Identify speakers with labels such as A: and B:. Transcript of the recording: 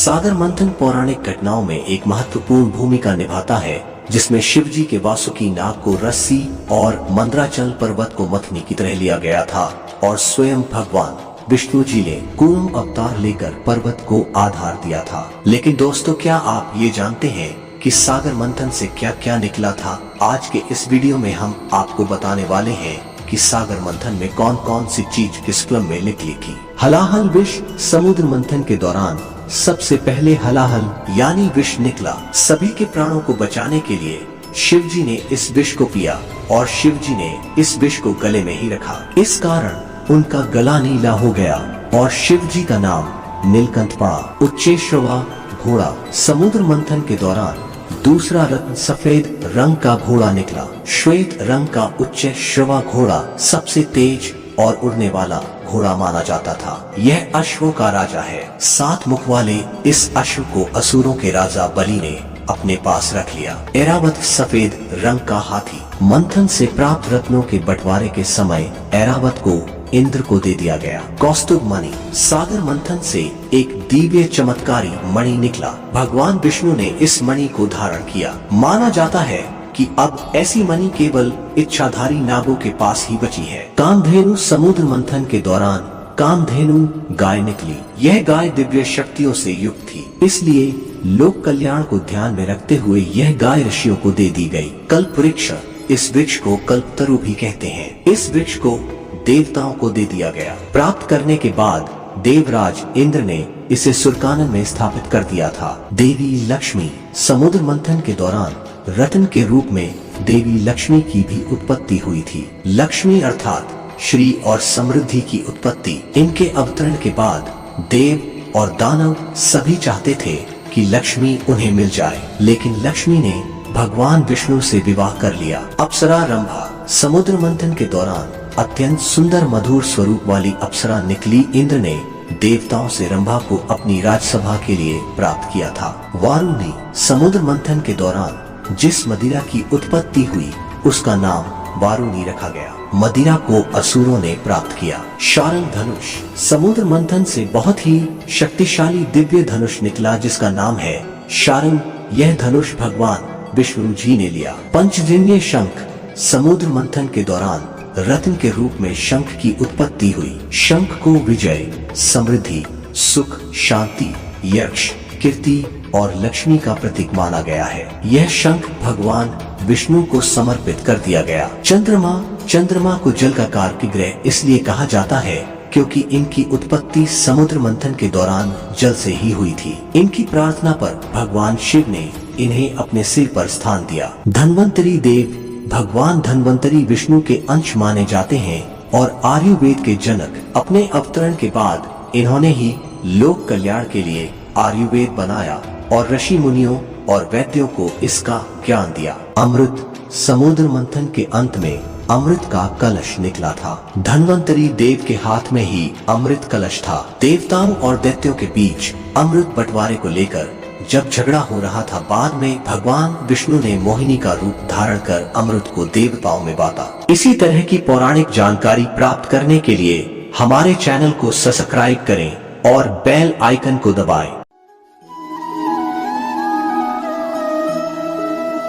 A: सागर मंथन पौराणिक घटनाओं में एक महत्वपूर्ण भूमिका निभाता है, जिसमें शिवजी के वासुकी नाग को रस्सी और मंदराचल पर्वत को मथनी की तरह लिया गया था और स्वयं भगवान विष्णु जी ने कूर्म अवतार लेकर पर्वत को आधार दिया था। लेकिन दोस्तों, क्या आप ये जानते हैं कि सागर मंथन से क्या क्या निकला था? आज के इस वीडियो में हम आपको बताने वाले हैं कि सागर मंथन में कौन कौन सी चीज किस क्रम में निकली थी। हलाहल विष। समुद्र मंथन के दौरान सबसे पहले हलाहल यानी विष निकला। सभी के प्राणों को बचाने के लिए शिवजी ने इस विष को पिया और शिवजी ने इस विष को गले में ही रखा। इस कारण उनका गला नीला हो गया और शिवजी का नाम नीलकंठ पड़ा। उच्चैश्रवा घोड़ा। समुद्र मंथन के दौरान दूसरा रत्न सफेद रंग का घोड़ा निकला। श्वेत रंग का उच्चैश्रवा घोड़ा सबसे तेज और उड़ने वाला घोड़ा माना जाता था। यह अश्वों का राजा है। 7 मुख वाले इस अश्व को असुरों के राजा बलि ने अपने पास रख लिया। ऐरावत सफेद रंग का हाथी। मंथन से प्राप्त रत्नों के बंटवारे के समय ऐरावत को इंद्र को दे दिया गया। कौस्तुभ मणि। सागर मंथन से एक दिव्य चमत्कारी मणि निकला। भगवान विष्णु ने इस मणि को धारण किया। माना जाता है कि अब ऐसी मणि केवल इच्छाधारी नागों के पास ही बची है। कामधेनु। समुद्र मंथन के दौरान कामधेनु गाय निकली। यह गाय दिव्य शक्तियों से युक्त थी, इसलिए लोक कल्याण को ध्यान में रखते हुए यह गाय ऋषियों को दे दी गई। कल्प वृक्ष। इस वृक्ष को कल्पतरु भी कहते हैं। इस वृक्ष को देवताओं को दे दिया गया। प्राप्त करने के बाद देवराज इंद्र ने इसे सुरकानन में स्थापित कर दिया था। देवी लक्ष्मी। समुद्र मंथन के दौरान रत्न के रूप में देवी लक्ष्मी की भी उत्पत्ति हुई थी। लक्ष्मी अर्थात श्री और समृद्धि की उत्पत्ति। इनके अवतरण के बाद देव और दानव सभी चाहते थे कि लक्ष्मी उन्हें मिल जाए, लेकिन लक्ष्मी ने भगवान विष्णु से विवाह कर लिया। अप्सरा रंभा। समुद्र मंथन के दौरान अत्यंत सुंदर मधुर स्वरूप वाली अप्सरा निकली। इंद्र ने देवताओं से रंभा को अपनी राजसभा के लिए प्राप्त किया था। वारुणी। समुद्र मंथन के दौरान जिस मदिरा की उत्पत्ति हुई उसका नाम वारुणी रखा गया। मदिरा को असुरों ने प्राप्त किया। शारंग धनुष। समुद्र मंथन से बहुत ही शक्तिशाली दिव्य धनुष निकला, जिसका नाम है शारंग। यह धनुष भगवान विष्णु जी ने लिया। पंचजन्य शंख। समुद्र मंथन के दौरान रत्न के रूप में शंख की उत्पत्ति हुई। शंख को विजय, समृद्धि, सुख, शांति, यश, कीर्ति और लक्ष्मी का प्रतीक माना गया है। यह शंख भगवान विष्णु को समर्पित कर दिया गया। चंद्रमा। चंद्रमा को जल का कारक ग्रह इसलिए कहा जाता है क्योंकि इनकी उत्पत्ति समुद्र मंथन के दौरान जल से ही हुई थी। इनकी प्रार्थना पर भगवान शिव ने इन्हें अपने सिर पर स्थान दिया। धन्वंतरी देव। भगवान धन्वंतरी विष्णु के अंश माने जाते हैं और आयुर्वेद के जनक। अपने अवतरण के बाद इन्होंने ही लोक कल्याण के लिए आयुर्वेद बनाया और ऋषि मुनियों और वैद्यों को इसका ज्ञान दिया। अमृत। समुद्र मंथन के अंत में अमृत का कलश निकला था। धन्वंतरी देव के हाथ में ही अमृत कलश था। देवताओं और दैत्यों के बीच अमृत बंटवारे को लेकर जब झगड़ा हो रहा था, बाद में भगवान विष्णु ने मोहिनी का रूप धारण कर अमृत को देवताओं में बांटा। इसी तरह की पौराणिक जानकारी प्राप्त करने के लिए हमारे चैनल को सब्सक्राइब करें और बेल आइकन को दबाएं।